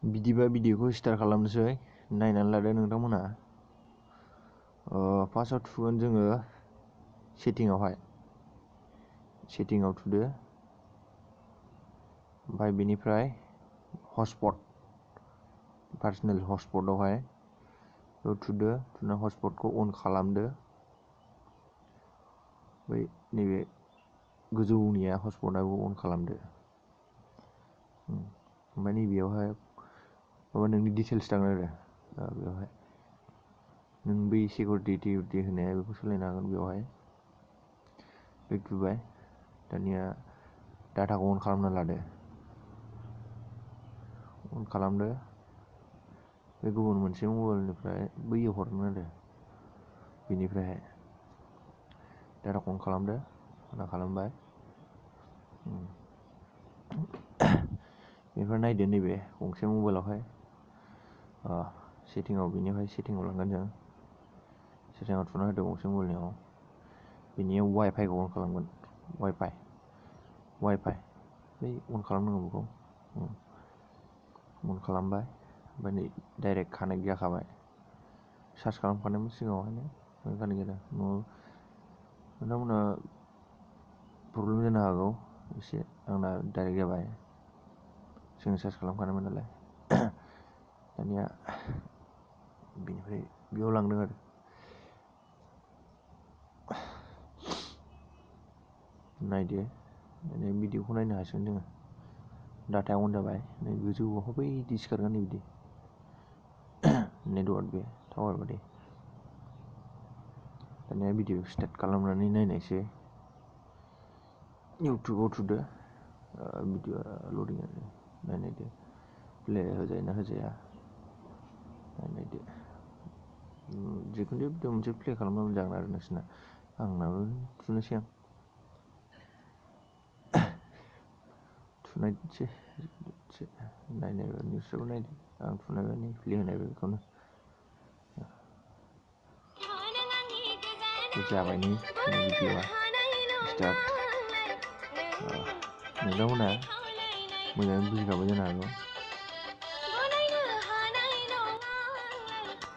बिदिबा भिडिअखौ स्टार्ट खालामनोसै नायनानै लादो नोंथांमोना। फार्स्टआव थुगोन जोङो सेटिंआव थुदो, ओमफ्राय बेनिफ्राय हटस्पट पार्सनेल हटस्पटआवहाय बेयाव थुदो, थुना हटस्पटखौ अन खालामदो। बै नैबे गोजौनिया हटस्पटआबो अन खालामदो। ओमफ्राय नैबेयावहाय माबा नोंनि डिटेल्स थागोन आरो बेवहाय नों बै सिकिउरिटि होनाया बेखौ सोलायनो हागोन। बेवहाय बेक थुबाय, दानिया डाटाखौ अन खालामना लादो, अन खालामदो। बे गुबुन मोनसे मबाइलनिफ्राय बैयाव हरगोन आरो बेनिफ्रायहाय डाटाखौ अन खालामदो, अन खालामबाय। बेनिफ्राय नायदो नैबे गंसे मबाइलावहाय सेटिंआव लांगोन जों, सेटिंआव थुना होदो गंसे मबाइलनियाव। बेनियाव वाइफाइखौ अन खालामगोन, वाइफाइ बै अन खालामनांगौ बेखौ अन खालामबाय। ओमफ्राय नै डाइरेक्ट कानेक्ट जाखाबाय, सार्च खालामखानायमोन सिगाङावहायनो कानेक्ट जादों। नोंथांमोना प्रब्लेम जानो हागौ एसे, आंना डाइरेक्ट जाबाय, जों सार्च खालामखानायमोन नालाय। दानिया बेनिफ्राय बेयाव लांदों आरो नायदो, माने भिडिअखौ नायनो हासिगोन जोङो। डाटाया अन जाबाय, नै गोजौआव बैदि सिखारगोन नै बिदि नेटवार्क बे टावार बादि। दानिया भिडिअ स्टार्ट खालामनानै नायनायसै। इउटुबाव थुदो, भिडिअआ लडिं आरो नायदो प्ले होजायोना होजाया नायदो। जिखुनु भिडिअ मोनसे प्ले खालामबा जागोन आरो नोंसिना। आंनाबो थुनोसै आं, थुनायसै नायनायबा निउसखौ नायदो, आं थुनायबा नै प्ले होनायबा बेखौनो जाबाय। नै भिडिअआ स्टार्ट। नोंथांमोना मोजाङै बुजिखाबाय जानो हागौ।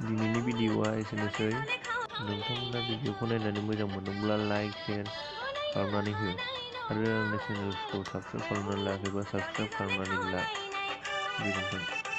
दिनैनि भिडिअआ एसेनोसै। नोंथांमोना भिडिअखौ नायनानै मोजां मोनदोंब्ला लाइक शेयार खालामनानै हो, आरो आंनि चेनेलखौ साबस्क्राइब खालामनानै लायाखैबा साबस्क्राइब खालामनानै ला। गोजोन्थों।